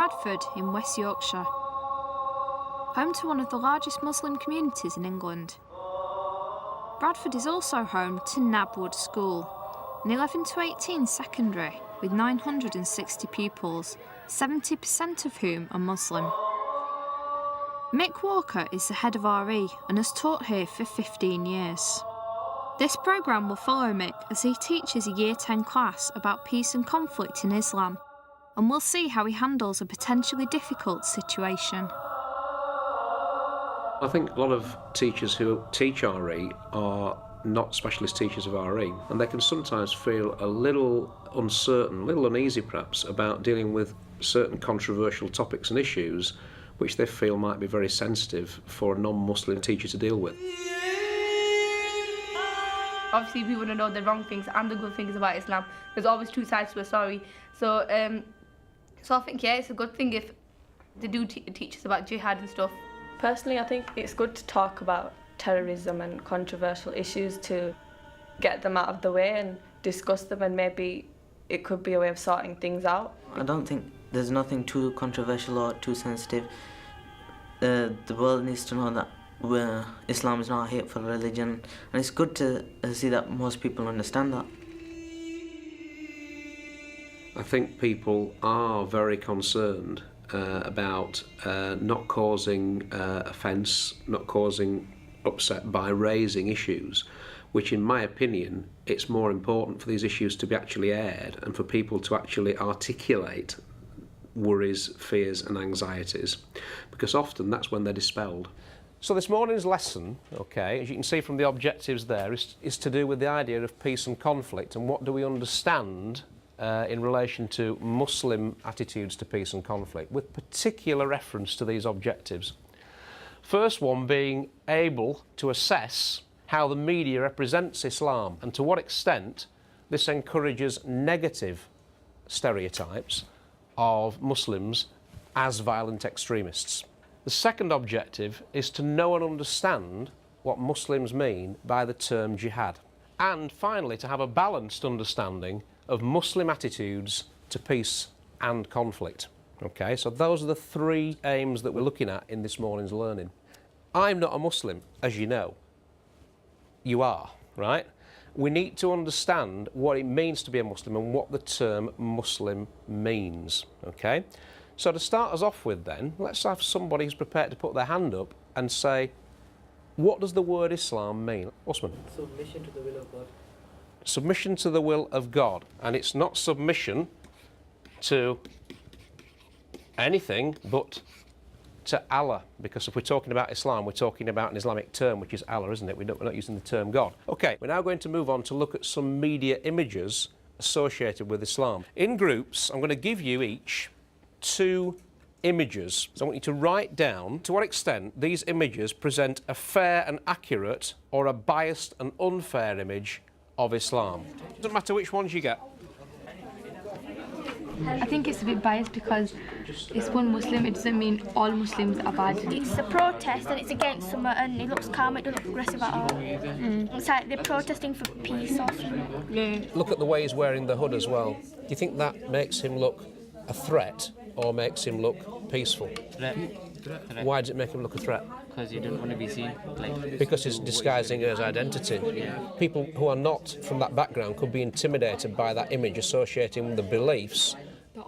Bradford in West Yorkshire, home to one of the largest Muslim communities in England. Bradford is also home to Nabwood School, an 11 to 18 secondary with 960 pupils, 70% of whom are Muslim. Mick Walker is the head of RE and has taught here for 15 years. This programme will follow Mick as he teaches a Year 10 class about peace and conflict in Islam, and we'll see how he handles a potentially difficult situation. I think a lot of teachers who teach RE are not specialist teachers of RE, and they can sometimes feel a little uncertain, a little uneasy perhaps, about dealing with certain controversial topics and issues which they feel might be very sensitive for a non-Muslim teacher to deal with. Obviously we want to know the wrong things and the good things about Islam. There's always two sides to a story. So I think, yeah, it's a good thing if they do teach us about jihad and stuff. Personally, I think it's good to talk about terrorism and controversial issues to get them out of the way and discuss them, and maybe it could be a way of sorting things out. I don't think there's nothing too controversial or too sensitive. The world needs to know that Islam is not a hateful religion, and it's good to see that most people understand that. I think people are very concerned about not causing offence, not causing upset by raising issues, which in my opinion it's more important for these issues to be actually aired and for people to actually articulate worries, fears and anxieties, because often that's when they're dispelled. So this morning's lesson, okay, as you can see from the objectives there, is to do with the idea of peace and conflict and what do we understand in relation to Muslim attitudes to peace and conflict, with particular reference to these objectives. First one being able to assess how the media represents Islam and to what extent this encourages negative stereotypes of Muslims as violent extremists. The second objective is to know and understand what Muslims mean by the term jihad. And finally, to have a balanced understanding of Muslim attitudes to peace and conflict. Okay, so those are the three aims that we're looking at in this morning's learning. I'm not a Muslim, as you know. You are, right? We need to understand what it means to be a Muslim and what the term Muslim means, okay? So to start us off with then, let's have somebody who's prepared to put their hand up and say, what does the word Islam mean? Osman? Submission to the will of God. Submission to the will of God. And it's not submission to anything but to Allah, because if we're talking about Islam, we're talking about an Islamic term, which is Allah, isn't it? We're not using the term God. Okay, we're now going to move on to look at some media images associated with Islam. In groups, I'm going to give you each 2 images. So I want you to write down to what extent these images present a fair and accurate or a biased and unfair image of Islam. Doesn't matter which ones you get. I think it's a bit biased because it's one Muslim, it doesn't mean all Muslims are bad. It's a protest and it's against someone, and it looks calm, it doesn't look aggressive at all. It's like they're protesting for peace or something. Yeah. Look at the way he's wearing the hood as well. Do you think that makes him look a threat or makes him look peaceful? Threat. Why does it make him look a threat? Because you don't want to be seen. Because he's disguising his identity. People who are not from that background could be intimidated by that image, associating the beliefs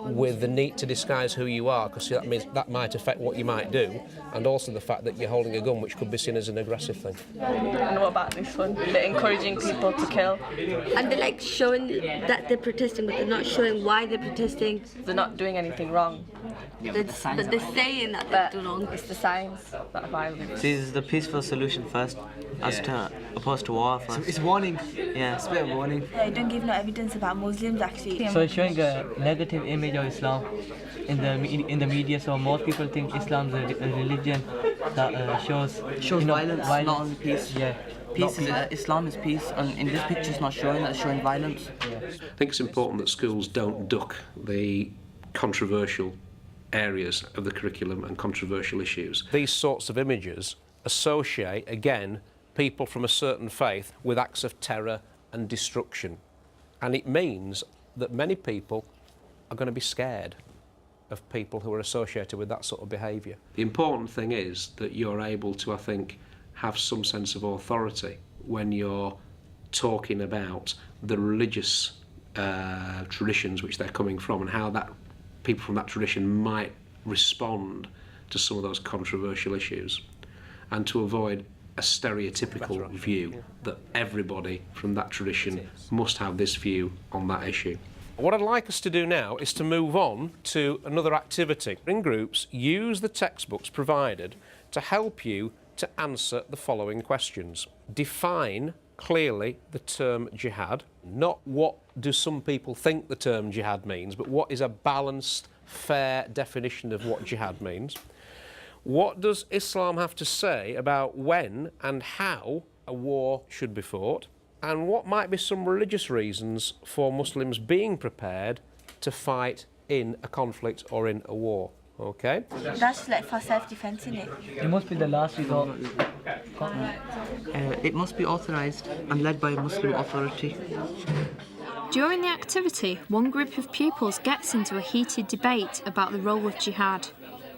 with the need to disguise who you are, because that means that might affect what you might do, and also the fact that you're holding a gun, which could be seen as an aggressive thing. I know about this one. They're encouraging people to kill. And they're like showing that they're protesting, but they're not showing why they're protesting. They're not doing anything wrong. But they're saying that they're doing wrong. It's the signs that are violent. See, this is the peaceful solution first, opposed to war first. It's warning. Yeah. It's a bit of warning. They don't give no evidence about Muslims actually. So it's showing a negative image of Islam in the media. So most people think Islam's a religion that shows violence, not only peace. Yeah. Peace is Islam is peace, and in this picture it's not showing that, it's showing violence. Yeah. I think it's important that schools don't duck the controversial areas of the curriculum and controversial issues. These sorts of images associate, again, people from a certain faith with acts of terror and destruction. And it means that many people are going to be scared. of people who are associated with that sort of behaviour. The important thing is that you're able to, I think, have some sense of authority when you're talking about the religious traditions which they're coming from and how that people from that tradition might respond to some of those controversial issues, and to avoid a stereotypical view that everybody from that tradition must have this view on that issue. What I'd like us to do now is to move on to another activity. In groups, use the textbooks provided to help you to answer the following questions. Define clearly the term jihad, not what do some people think the term jihad means, but what is a balanced, fair definition of what jihad means. What does Islam have to say about when and how a war should be fought? And what might be some religious reasons for Muslims being prepared to fight in a conflict or in a war? Okay? That's like for self-defense, isn't it? It must be the last resort. It must be authorised and led by a Muslim authority. During the activity, one group of pupils gets into a heated debate about the role of jihad.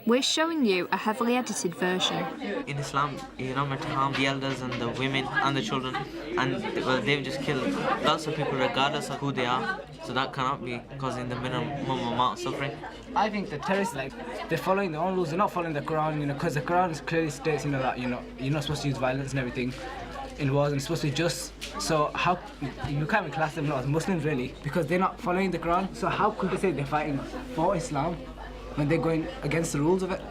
We're showing you a heavily edited version. In Islam, you're not meant to harm the elders and the women and the children, and well, they've just killed lots of people regardless of who they are, so that cannot be causing the minimum amount of suffering. I think the terrorists, they're following their own rules, they're not following the Quran, because the Quran clearly states, that, you're not supposed to use violence and everything in wars, and it's supposed to be just. So how, you can't even class them as Muslims really, because they're not following the Quran, so how could they say they're fighting for Islam when they're going against the rules of it?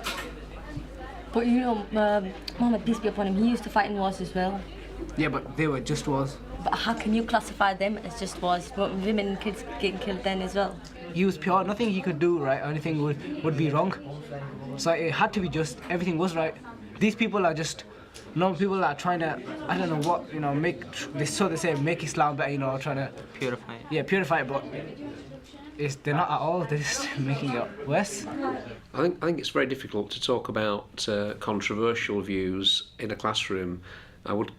But Muhammad, peace be upon him, he used to fight in wars as well. Yeah, but they were just wars. But how can you classify them as just wars? But women and kids getting killed then as well. He was pure, nothing he could do right, or anything would be wrong. So it had to be just, everything was right. These people are just normal people that are trying to, I don't know what, they say make Islam better, trying to Purify it. Yeah, purify it, but they're not at all, they're just making it worse. I think it's very difficult to talk about controversial views in a classroom. I would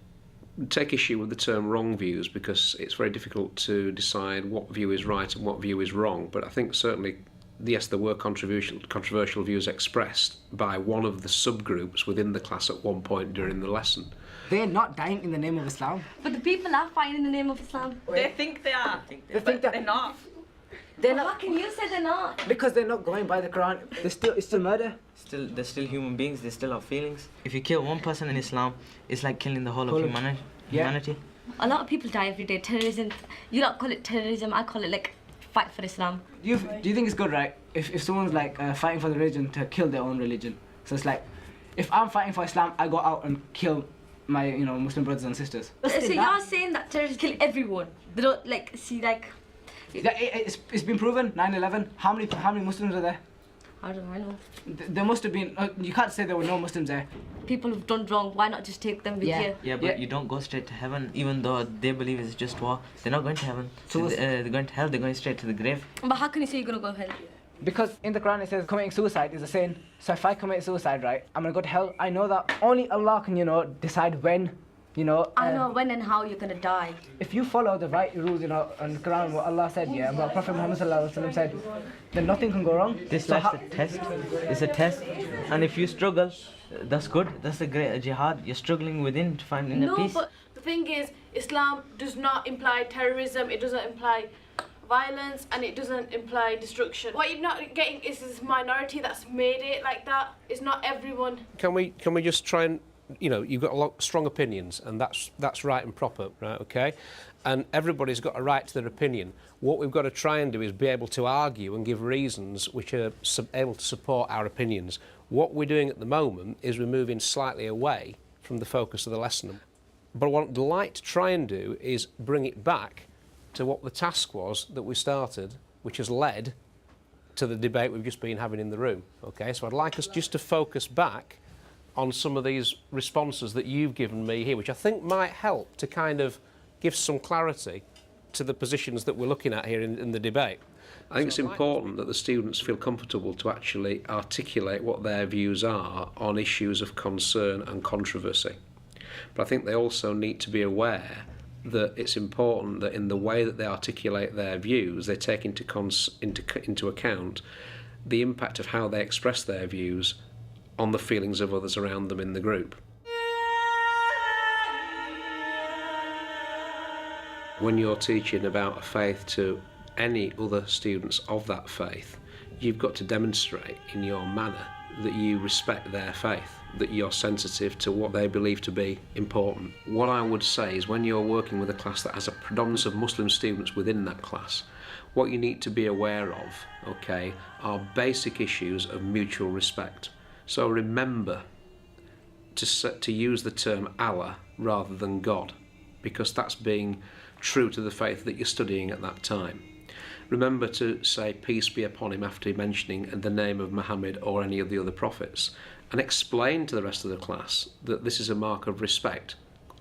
take issue with the term wrong views because it's very difficult to decide what view is right and what view is wrong. But I think certainly, yes, there were controversial views expressed by one of the subgroups within the class at one point during the lesson. They're not dying in the name of Islam. But the people are fighting in the name of Islam. They think they are. They think that they're not. They're How not, can you say they're not? because they're not going by the Quran. It's still murder. They're still human beings, they still have feelings. If you kill one person in Islam, it's like killing the whole of humanity. A lot of people die every day. Terrorism, you don't call it terrorism, I call it fight for Islam. Do you think it's good, right? If someone's fighting for the religion to kill their own religion. So it's like, if I'm fighting for Islam, I go out and kill my Muslim brothers and sisters. So you're saying that terrorists kill everyone? They don't It's been proven. 9/11. How many Muslims are there? I don't know. There must have been. You can't say there were no Muslims there. People who've done wrong, why not just take them with you? Yeah, but you don't go straight to heaven, even though they believe it's just war. They're not going to heaven. So they're going to hell. They're going straight to the grave. But how can you say you're gonna go to hell? Because in the Quran it says committing suicide is a sin. So if I commit suicide, right, I'm gonna go to hell. I know that only Allah can, decide when. I know when and how you're gonna die. If you follow the right rules, on the Quran, what Allah said, and what Prophet Muhammad said, then nothing can go wrong. This life's a test. It's a test, and if you struggle, that's good. That's a great jihad. You're struggling within to find inner peace. No, but the thing is, Islam does not imply terrorism. It doesn't imply violence, and it doesn't imply destruction. What you're not getting is this minority that's made it like that. It's not everyone. Can we just try and you've got a lot strong opinions, and that's right and proper, right? Okay, and everybody's got a right to their opinion. What we've got to try and do is be able to argue and give reasons which are able to support our opinions. What we're doing at the moment is we're moving slightly away from the focus of the lesson. But what I'd like to try and do is bring it back to what the task was that we started, which has led to the debate we've just been having in the room. Okay, so I'd like us just to focus back on some of these responses that you've given me here, which I think might help to kind of give some clarity to the positions that we're looking at here in the debate. I think it's important that the students feel comfortable to actually articulate what their views are on issues of concern and controversy. But I think they also need to be aware that it's important that in the way that they articulate their views, they take into account the impact of how they express their views on the feelings of others around them in the group. When you're teaching about a faith to any other students of that faith, you've got to demonstrate in your manner that you respect their faith, that you're sensitive to what they believe to be important. What I would say is when you're working with a class that has a predominance of Muslim students within that class, what you need to be aware of, okay, are basic issues of mutual respect. So remember to use the term Allah rather than God, because that's being true to the faith that you're studying at that time. Remember to say peace be upon him after mentioning the name of Muhammad or any of the other prophets, and explain to the rest of the class that this is a mark of respect,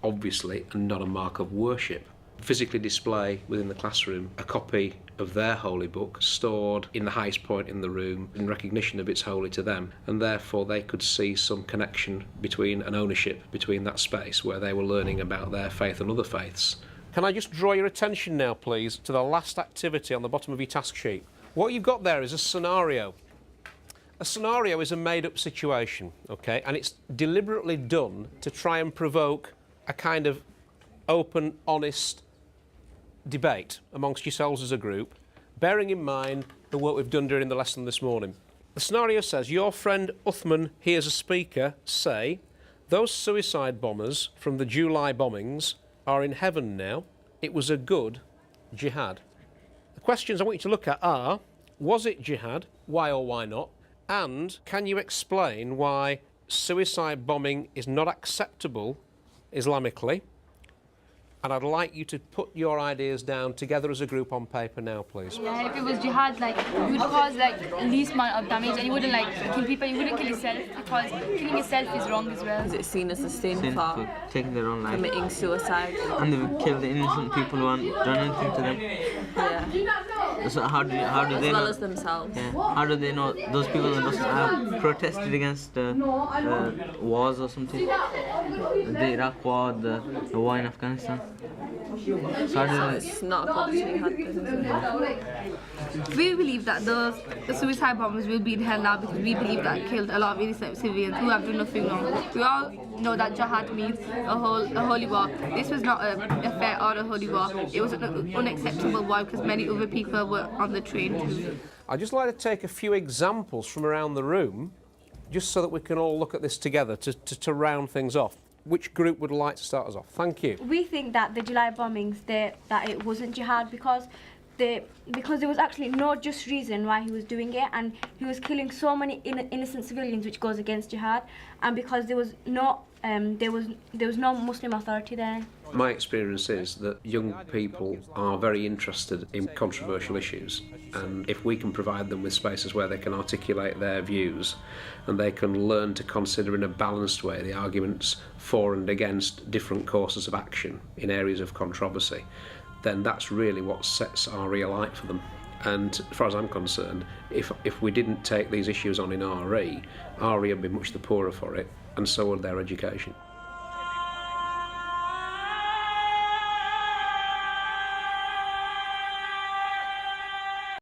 obviously, and not a mark of worship. Physically display within the classroom a copy of their holy book stored in the highest point in the room in recognition of it's holy to them, and therefore they could see some connection between an ownership between that space where they were learning about their faith and other faiths. Can I just draw your attention now, please, to the last activity on the bottom of your task sheet? What you've got there is a scenario. A scenario is a made-up situation, okay, and it's deliberately done to try and provoke a kind of open, honest debate amongst yourselves as a group, bearing in mind the work we've done during the lesson this morning. The scenario says, your friend Uthman hears a speaker say, those suicide bombers from the July bombings are in heaven now. It was a good jihad. The questions I want you to look at are, was it jihad? Why or why not? And can you explain why suicide bombing is not acceptable Islamically? And I'd like you to put your ideas down together as a group on paper now, please. Yeah, if it was jihad, like, you would cause like least amount of damage, and you wouldn't like kill people. You wouldn't kill yourself, because killing yourself is wrong as well. Is it seen as a sin for taking their own life? Committing suicide. And they've killed the innocent people who haven't done anything to them. Yeah. So how do they as well know? as themselves. Yeah. How do they know those people that have protested against wars or something? The Iraq war, the war in Afghanistan. So it's not a competition. We believe that the suicide bombers will be in hell now, because we believe that killed a lot of innocent civilians who have done nothing wrong. We all know that jihad means a holy war. This was not a fair or a holy war. It was an unacceptable war, because many other people were on the train too. I'd just like to take a few examples from around the room, just so that we can all look at this together to round things off. Which group would like to start us off? Thank you. We think that the July bombings, that it wasn't jihad, because there was actually no just reason why he was doing it, and he was killing so many innocent civilians, which goes against jihad, and because there was no Muslim authority there. My experience is that young people are very interested in controversial issues, and if we can provide them with spaces where they can articulate their views and they can learn to consider in a balanced way the arguments for and against different courses of action in areas of controversy, then that's really what sets RE alight for them. And as far as I'm concerned, if we didn't take these issues on in RE would be much the poorer for it, and so would their education.